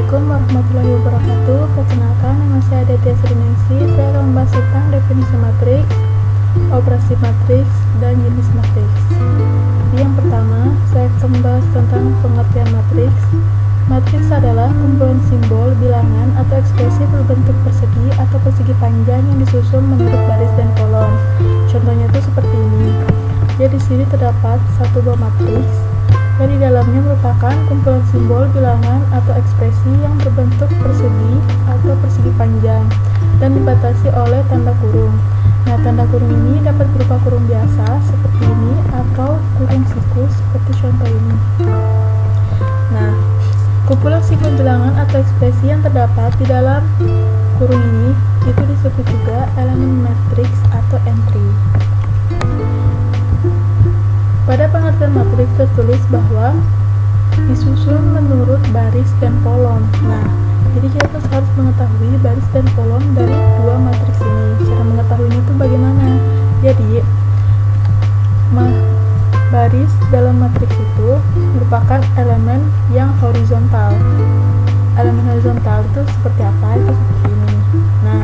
Assalamualaikum warahmatullahi wabarakatuh. Perkenalkan, nama saya Aditya Srinengsi. Saya akan membahas tentang definisi matriks, operasi matriks, dan jenis matriks. Jadi yang pertama, saya akan membahas tentang pengertian matriks. Matriks adalah kumpulan simbol, bilangan, atau ekspresi berbentuk persegi atau persegi panjang yang disusun menurut baris dan kolom. Contohnya itu seperti ini. Jadi di sini terdapat satu buah matriks yang di dalamnya merupakan kumpulan simbol, bilangan, atau ekspresi yang berbentuk persegi atau persegi panjang dan dibatasi oleh tanda kurung. Nah, tanda kurung ini dapat berupa kurung biasa seperti ini atau kurung siku seperti contoh ini. Nah, kumpulan simbol, bilangan, atau ekspresi yang terdapat di dalam kurung ini itu disebut juga elemen matriks atau entry. Pada pengertian matriks tertulis bahwa disusun menurut baris dan kolom. Nah, jadi kita harus mengetahui baris dan kolom dari dua matriks ini. Cara mengetahuinya itu bagaimana? Jadi, baris dalam matriks itu merupakan elemen yang horizontal. Elemen horizontal itu seperti apa? Itu seperti ini. Nah,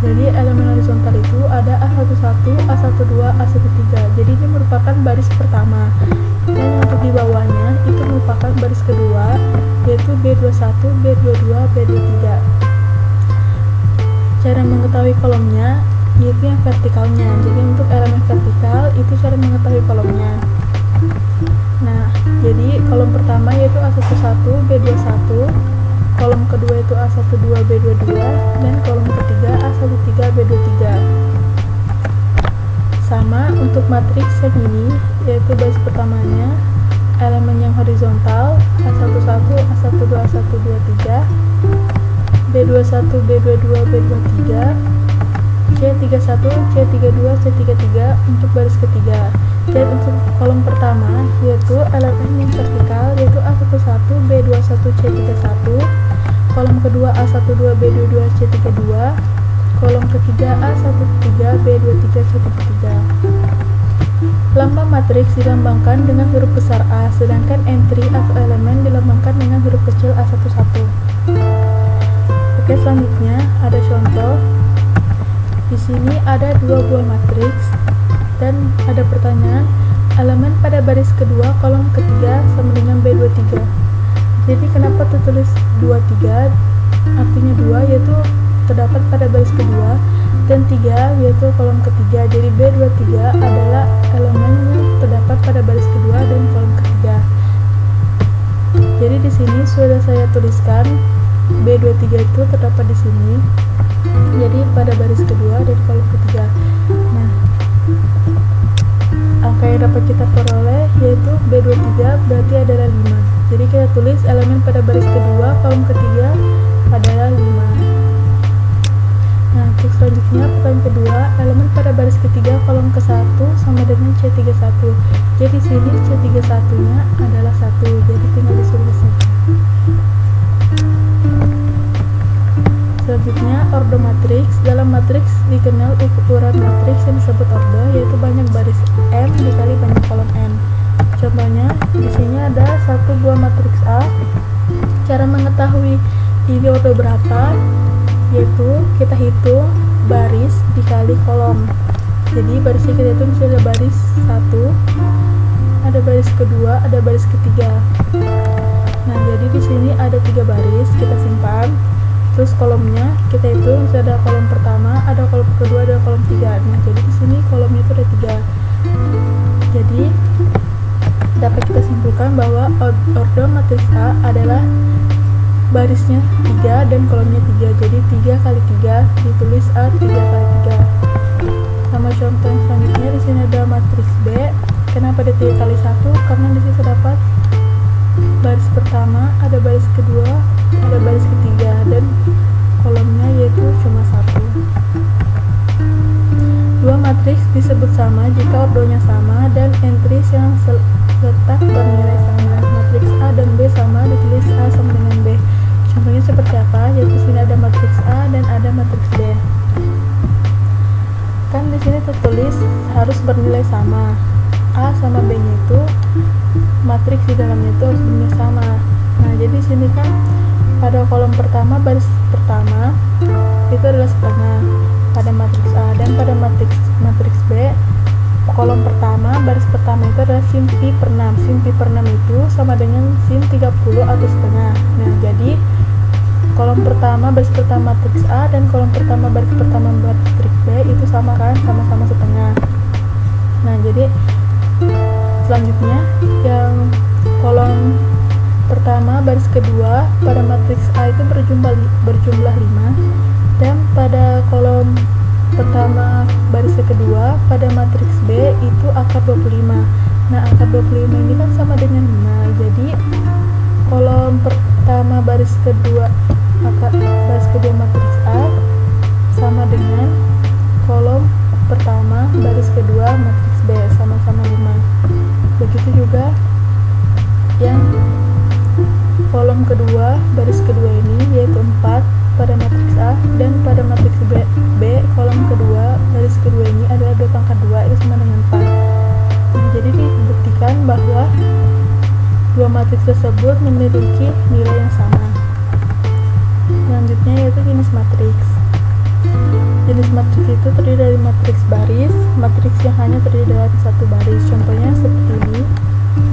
jadi elemen horizontal itu ada A11, A12, A13. Jadi ini merupakan baris pertama. Dan untuk di bawahnya itu merupakan baris kedua, yaitu B21, B22, B23. Cara mengetahui kolomnya yaitu yang vertikalnya. Jadi untuk elemen vertikal itu cara mengetahui kolomnya. Nah, jadi kolom pertama yaitu A11, B21. Kolom kedua itu A12, B22, dan kolom ketiga A13, B23. Sama untuk matriks yang ini, yaitu baris pertamanya, elemen yang horizontal, A11, A12, A123, B21, B22, B23, C31, C32, C33 untuk baris ketiga. Dan untuk kolom pertama, yaitu elemen yang vertikal, yaitu A11, B21, C31, kolom kedua A12, B22, C32, kolom ketiga A13, B23, C33. Lambang matriks dilambangkan dengan huruf besar A, sedangkan entry atau elemen dilambangkan dengan huruf kecil A11. Oke, selanjutnya ada contoh. Di sini ada dua buah matriks dan ada pertanyaan, elemen pada baris kedua kolom ketiga sama dengan B23. Jadi kenapa tertulis 23? Artinya 2 yaitu terdapat pada baris kedua, dan 3 yaitu kolom ketiga. Jadi B23 adalah elemen yang terdapat pada baris kedua dan kolom ketiga. Jadi di sini sudah saya tuliskan B23 itu terdapat di sini. Jadi pada baris kedua dan kolom ketiga. Nah, angka yang dapat kita peroleh yaitu B23 berarti adalah 5. Jadi kita tulis elemen pada baris kedua kolom ketiga adalah 5. Nah, untuk selanjutnya pertanyaan kedua, elemen pada baris ketiga kolom ke-1 sama dengan C31. Jadi sini C31-nya adalah 1. Jadi tinggal disuruh di sini. Selanjutnya, ordo matriks. Dalam matriks dikenal ukuran matriks yang disebut ordo, yaitu banyak baris M dikali banyak kolom N. Contohnya, di sini ada satu buah matriks A. Cara mengetahui ini ordo berapa, yaitu kita hitung baris dikali kolom. Jadi barisnya kita hitung bisa ada baris 1, ada baris kedua, ada baris ketiga. Nah, jadi di sini ada 3 baris, kita simpan. Terus kolomnya kita hitung, ada kolom pertama, ada kolom kedua, ada kolom 3. Nah, jadi di sini kolomnya itu ada 3. Jadi dapat kita simpulkan bahwa ordo matriks A adalah barisnya 3 dan kolomnya 3. Jadi 3 kali 3 ditulis A 3 kali 3. Sama contoh yang selanjutnya, di sini ada matriks B. Kenapa ada 3 kali 1? Karena di sini terdapat baris pertama, ada baris kedua, ada baris ketiga, dan kolomnya yaitu cuma 1. Dua matriks disebut sama jika ordonya sama dan entries yang letak bernilai sama. Matriks A dan B sama, ditulis A sama dengan B. Contohnya seperti apa? Yaitu sini ada matriks A dan ada matriks B. Kan di sini tertulis harus bernilai sama. A sama B-nya itu matriks di dalamnya itu harus bernilai sama. Nah, jadi sini kan pada kolom pertama baris pertama itu adalah setengah pada matriks A, dan pada matriks B kolom pertama baris pertama itu adalah sin pi per 6. Sin pi per 6 itu sama dengan sin 30 atau setengah. Nah, jadi kolom pertama baris pertama matriks A dan kolom pertama baris pertama matriks B itu sama kan, sama-sama setengah. Nah, jadi selanjutnya yang kolom pertama baris kedua pada matriks A itu berjumlah 5, dan pada kolom pertama baris kedua pada matriks B itu akar 25. Nah, akar 25 ini kan sama dengan 5. Jadi kolom pertama baris kedua matriks A sama dengan kolom pertama baris kedua matriks B sama-sama 5. Begitu juga yang kolom kedua baris kedua ini yaitu 4 pada matriks A, dan pada matriks B kolom kedua baris kedua ini adalah 2 pangkat 2 itu sama dengan 4. Nah, jadi dibuktikan bahwa dua matriks tersebut memiliki nilai yang sama. Selanjutnya yaitu jenis matriks. Jenis matriks itu terdiri dari matriks baris, matriks yang hanya terdiri dari satu baris. Contohnya seperti ini.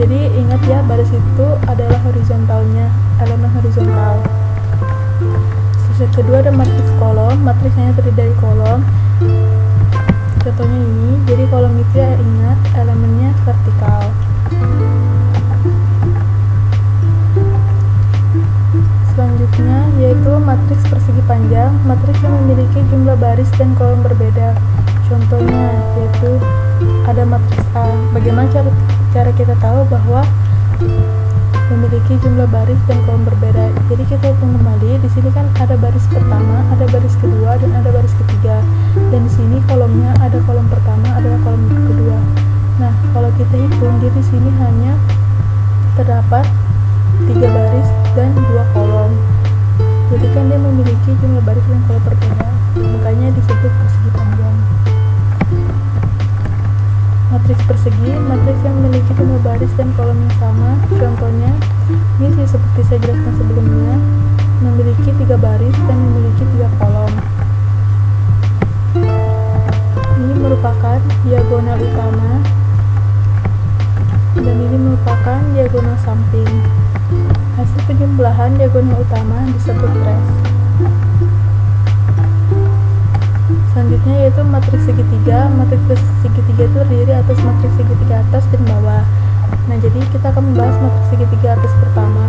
Jadi ingat ya, baris itu adalah horizontalnya, elemen horizontal. Yang kedua ada matriks kolom. Matriks hanya terdiri dari kolom. Contohnya ini. Jadi kolom itu ya, ingat elemennya vertikal. Selanjutnya yaitu matriks persegi panjang. Matriks yang memiliki jumlah baris dan kolom berbeda. Contohnya yaitu ada matriks A. Bagaimana cara kita tahu bahwa memiliki jumlah baris dan kolom berbeda? Jadi kita hitung kembali. Di sini kan ada baris pertama, ada baris kedua, dan ada baris ketiga. Dan di sini kolomnya ada kolom pertama, ada kolom kedua. Nah, kalau kita hitung, jadi di sini hanya terdapat 3 baris dan 2 kolom. Jadi kan dia memiliki jumlah baris dan kolom berbeda. Makanya disebut persegi panjang. Matriks persegi, matriks yang memiliki jumlah baris dan kolom yang sama. Contohnya, ini seperti saya jelaskan sebelumnya, memiliki 3 baris dan memiliki 3 kolom. Ini merupakan diagonal utama, dan ini merupakan diagonal samping. Hasil penjumlahan diagonal utama disebut trace. Selanjutnya yaitu matriks segitiga. Matriks segitiga itu terdiri atas matriks segitiga atas dan bawah. Nah, jadi kita akan membahas matriks segitiga atas pertama.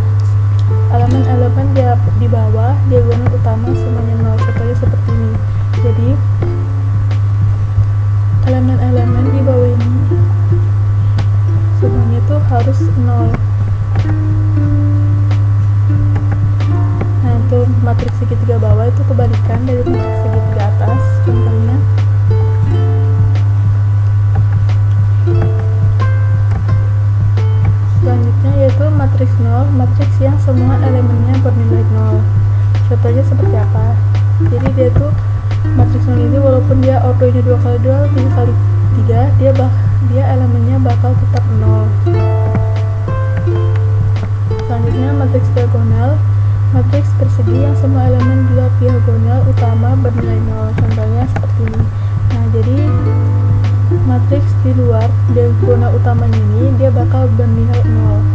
Elemen-elemen di bawah diagonal utama semuanya 0. Contohnya seperti ini. Jadi elemen-elemen di bawah ini semuanya tuh harus 0. Nah, untuk matriks segitiga bawah itu kebalikan dari matriks segitiga atas. Contohnya selanjutnya yaitu matriks 0, matriks yang semua elemennya bernilai 0. Contohnya seperti apa? Jadi dia tuh matriks 0 ini walaupun dia ordonya 2x2, 3x3, dia elemennya bakal tetap 0. Selanjutnya matriks diagonal, matriks persegi yang semua elemen di luar diagonal utama bernilai 0. Contohnya seperti ini. Nah, jadi matriks di luar diagonal utamanya ini dia bakal bernilai 0.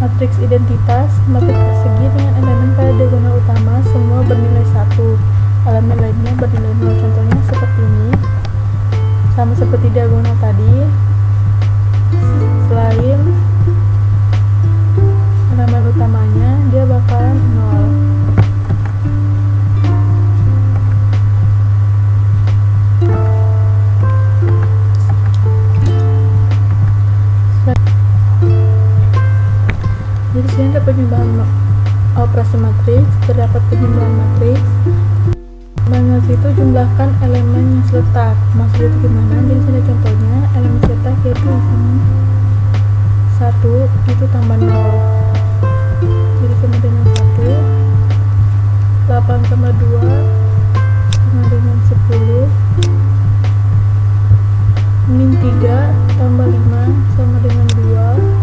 Matriks identitas, matriks persegi dengan elemen pada diagonal utama semua bernilai 1. Elemen lainnya bernilai 0. Contohnya seperti ini. Sama seperti diagonal tadi. Selain elemen utamanya dia bakalan 0. Jadi sini ada penjumlahan operasi matriks, terdapat penjumlahan matriks. Dengan situ jumlahkan elemen yang seletak. Maksudnya itu gimana? Jadi sini contohnya elemen seletak yaitu di sini 1 itu tambah 0. Jadi sama dengan 1. 8 tambah 2 sama dengan 10. Min 3 tambah 5 sama dengan 2.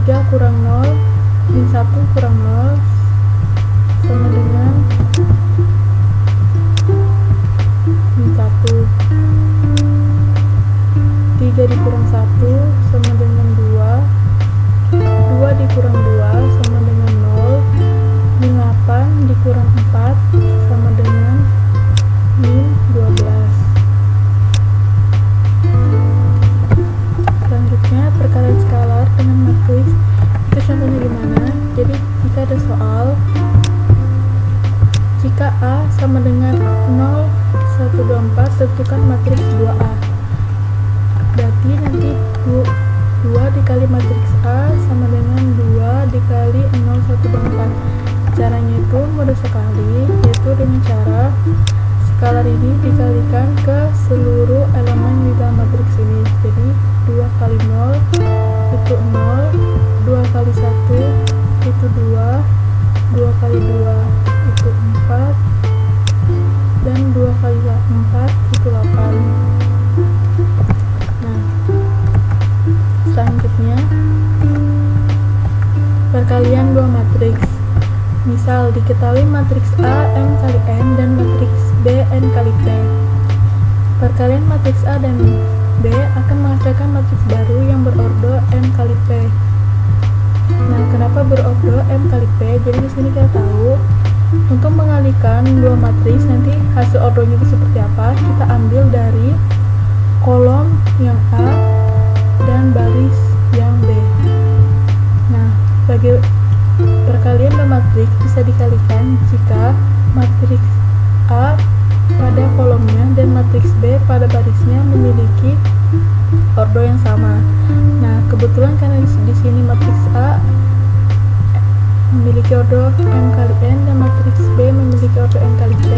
3 kurang 0 min 1 kurang 0 sama dengan min 1. 3 dikurang 1 sama dengan 2. 2 dikurang 2 sama dengan 0. Min 8 dikurang 4 sama dengan min 12. Selanjutnya perkalian skalar dengan matriks. Itu contohnya gimana? Jadi jika ada soal, jika A sama dengan 0, 1, 2, 4, tentukan matriks 2A. Berarti nanti 2 dikali matriks A sama dengan 2 dikali 0, 1, 2, 4. Caranya itu mudah sekali, yaitu dengan cara skalar ini dikalikan ke seluruh elemen di dalam matriks ini. Jadi 2 kali 0 itu 0, 2 kali 1 itu 2, 2 kali 2 itu 4, dan 2 kali 4 itu 8. Nah, selanjutnya perkalian dua matriks. Misal diketahui matriks A M kali N dan matriks B N kali P. Perkalian matriks A dan B akan menghasilkan matriks baru yang berordo M kali P. Nah, kenapa berordo M kali P? Jadi di sini kita tahu untuk mengalihkan dua matriks nanti hasil ordonya itu seperti apa, kita ambil dari kolom yang A dan baris yang B. Nah, bagi perkalian dua matriks bisa dikalikan jika matriks A pada kolomnya dan matriks B pada barisnya memiliki ordo yang sama. Nah, kebetulan karena di sini matriks A memiliki ordo M kali N dan matriks B memiliki ordo N kali P,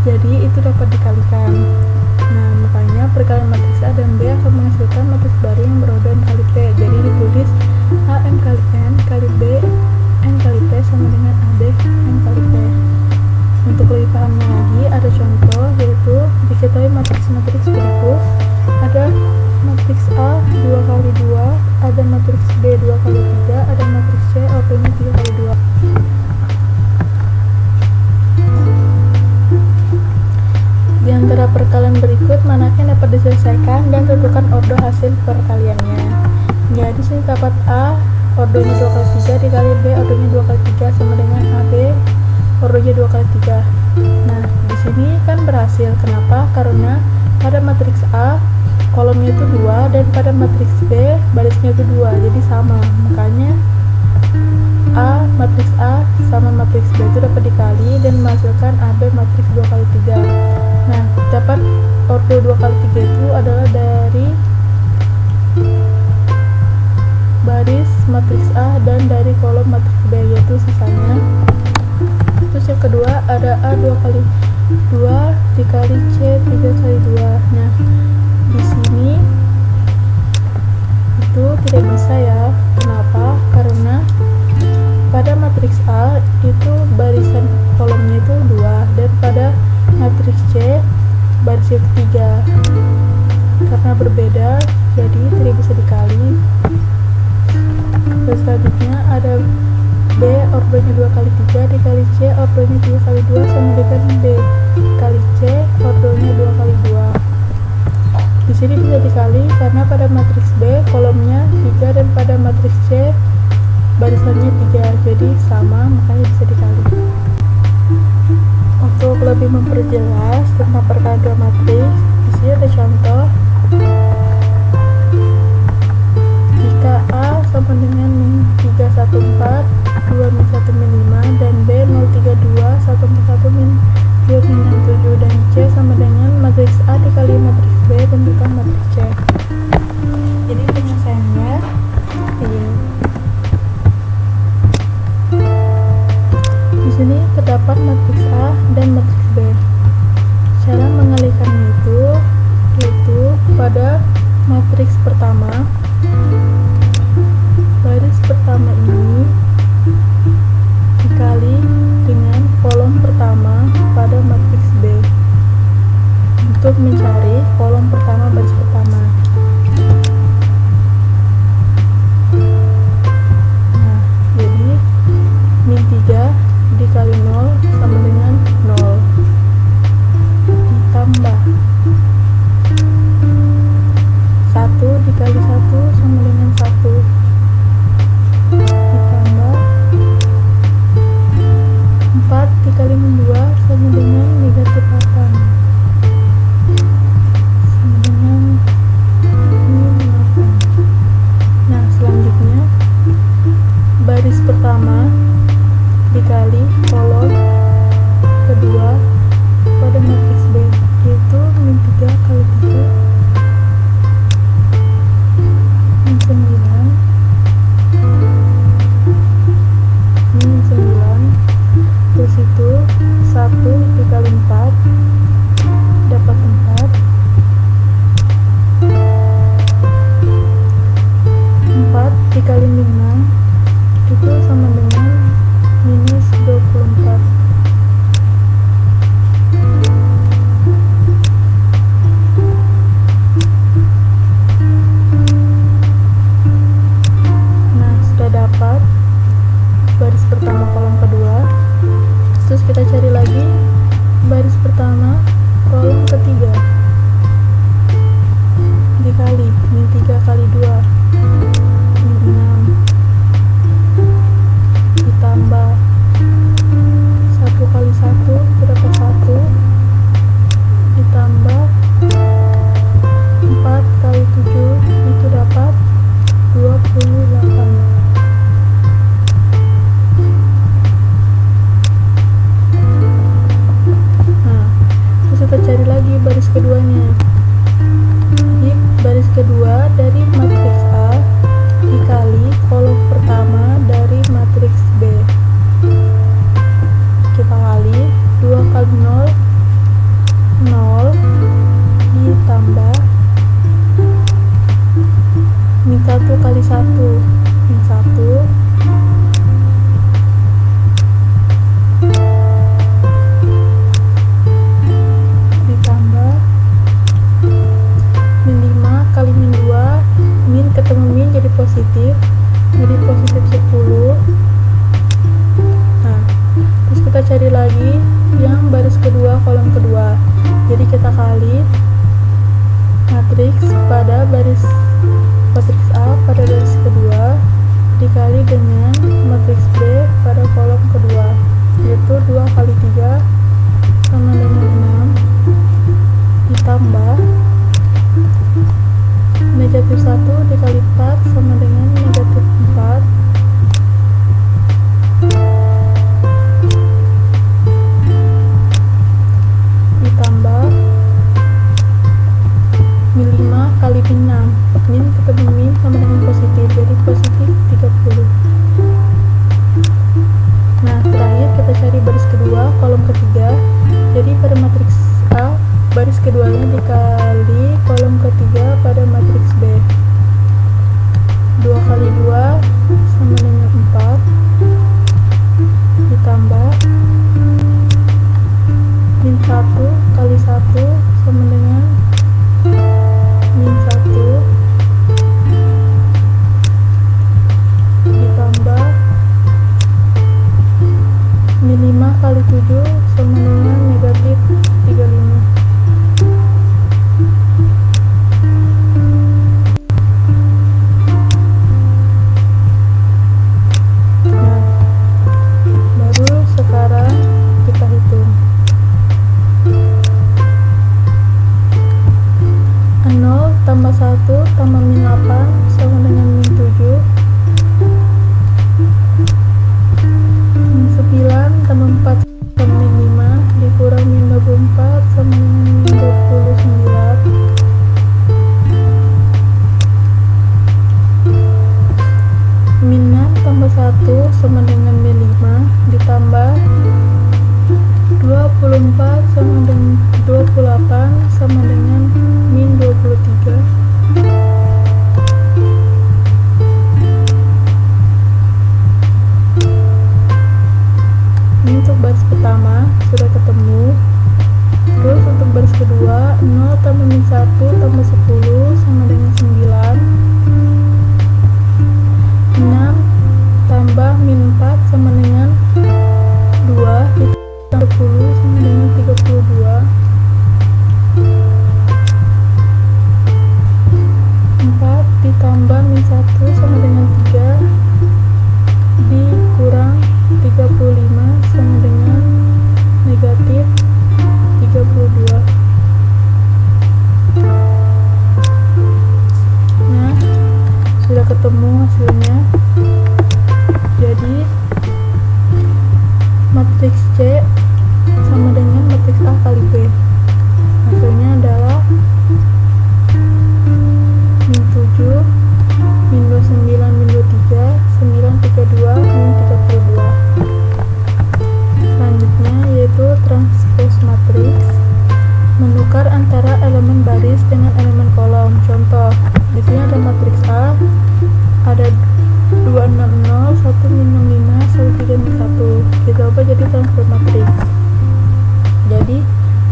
jadi itu dapat dikalikan. Nah, makanya perkalian matriks A dan B akan menghasilkan matriks baru yang berordo N kali P. Jadi ditulis A M kali N kali B N kali P sama dengan AB N kali P. Untuk lebih pahamnya lagi, ada contoh yaitu diketahui matriks-matriks berikut. Ada matriks A 2 kali 2, ada matriks B 2 kali 3, ada matriks C ordonya 3 kali 2. Di antara perkalian berikut, manakah yang dapat diselesaikan dan tentukan ordo hasil perkaliannya. Jadi sini dapat A ordonya 2 kali 3 dikali B ordonya 2 kali 3 sama dengan AB ordonya 2 kali 3. Nah, di sini kan berhasil. Kenapa? Karena pada matriks A kolomnya itu 2 dan pada matriks B barisnya itu 2, jadi sama. Makanya matriks A sama matriks B itu dapat dikali dan menghasilkan AB matriks 2 kali 3. Nah, dapat ordo 2 kali 3 itu adalah dari baris matriks A dan dari kolom matriks B, yaitu sisanya. Terus yang kedua ada A 2 kali 2 dikali C 3 kali 2. Nah, di sini itu tidak bisa ya. Kenapa? Karena pada matriks A itu barisan kolomnya itu 2 dan pada matriks C barisnya 3. Karena berbeda, jadi tidak bisa dikali. Dan selanjutnya ada B ordonya 2 kali 3 dikali C ordonya 3 kali 2 sama dengan B kali C ordonya 2 kali 2. Di sini bisa dikali karena pada matriks B kolomnya 3 dan pada matriks C barisannya 3, jadi sama, makanya bisa dikali. Untuk lebih memperjelas tentang perkalian dua matriks, di sini ada contoh. Jika A sama dengan min 314, 2 min 1 min 5, dan B 032, 141 min 2 min 67, dan C sama dengan matriks A dikali matriks B, tentukan matriks C. Jadi penyelesaiannya ini. Di sini terdapat matriks A dan matriks B. Cara mengalihkannya itu yaitu pada matriks pertama, baris pertama ini dikali dengan kolom pertama pada matriks B untuk mencari kolom pertama baris pertama. pertama dikali kolom kedua pada matriks B, yaitu min 3 kali 3 min 9 min 9, terus itu 1 dikali 4 dapat 4, 4 dikali min 6 itu sama dengan minus 24. Nah, sudah dapat baris pertama kolom kedua. Terus kita cari lagi baris pertama kolom ketiga dikali min 3 kali 2 min 6 ditambah 1 kali 1 berapa 1 ditambah 4 kali 7 itu dapat 28. Nah, terus kita cari lagi baris keduanya. Jadi baris kedua dari matriks A dikali kolom pertama dari matriks B. Kita kali 2 kali 0 0 ditambah min 1 kali 1 min 1 ditambah min 5 kali min 2, min ketemu min jadi positif 10. Nah, terus kita cari lagi yang baris kedua kolom kedua. Jadi kita kali matriks pada matriks A pada baris kedua dikali dengan matriks B pada kolom kedua, yaitu 2 kali 3 sama dengan 6 ditambah negatif 1 dikali 4 sama dengan negatif 4 ditambah min 5 kali min 6, min ketemu min sama dengan positif, jadi positif 30. Nah, terakhir kita cari baris kedua kolom ketiga. Jadi pada matriks A baris keduanya dikali kolom ketiga pada matriks B, 2 kali 2 sama dengan 4 ditambah min 1 kali 1 sama dengan min 1 ditambah min 5 kali 7 sama dengan negatif 35. Nah, baru sekarang kita hitung. 0 tambah 1 tambah min 8 sama dengan min 7, min 9 tambah 4 sama min 5 dikurang min 24 sama dengan min 29, min 6 tambah 1 sama dengan min 5 ditambah 24 sama dengan 28 sama dengan min 23. Ini untuk baris pertama sudah ketemu. Terus untuk baris kedua 0 tambah min 1 tambah 10 sama dengan 9, 6 tambah min 4 sama dengan 2 ditambah 10 sama dengan 32, 4 ditambah min 1 sama dengan 3 dikurang 35 sama dengan negatif 32. Nah, sudah ketemu hasilnya. Jadi 260, 1 min 65, 13 min 1. Kita ubah jadi transpose matriks. Jadi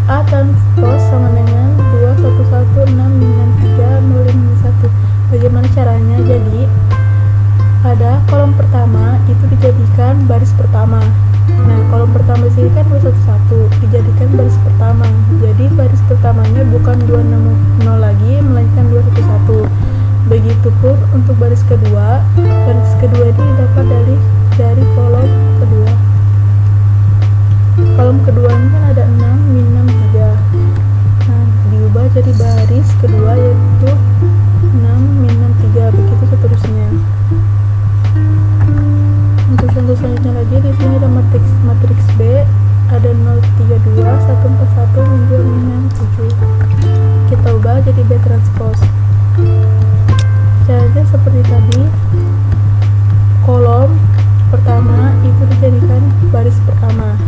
A transpose sama dengan 211, 6 min 63, 0 min 1. Bagaimana caranya? Jadi pada kolom pertama itu dijadikan baris pertama. Nah, kolom pertama di sini kan 211 dijadikan baris pertama. Jadi baris pertamanya bukan 260 lagi, melainkan 211. Begitupun untuk baris kedua. Baris kedua ini dapat dari kolom kedua. Kolom kedua ini kan ada 6 min 63. Nah, diubah jadi baris kedua yaitu 6 min 63, begitu seterusnya. Untuk contoh selanjutnya lagi, di sini ada matriks B, ada 032, 141, min 2, min 7. Kita ubah jadi B transpose. Caranya seperti tadi, kolom pertama itu dijadikan baris pertama.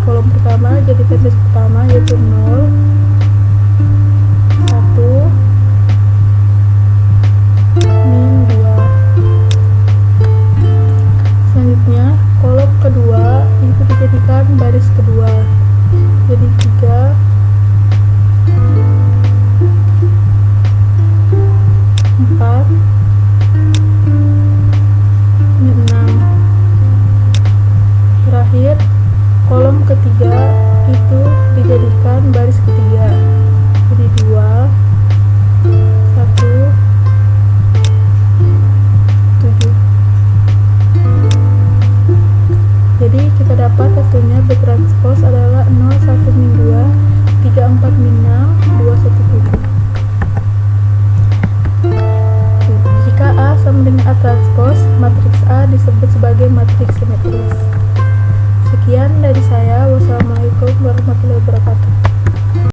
Kolom pertama jadikan baris pertama yaitu 0, 1, min 2. Selanjutnya kolom kedua itu dijadikan baris kedua, jadi 3, 4, min 6. Terakhir kolom ketiga itu dijadikan baris ketiga, jadi 2, 1, 7. Jadi kita dapat hasilnya B transpose adalah 0, 1 min 2, 3, 4 min 6, 2, 1, 7. Jika A sama dengan A transpose, matriks A disebut sebagai matriks simetris. Sekian dari saya. Wassalamualaikum warahmatullahi wabarakatuh.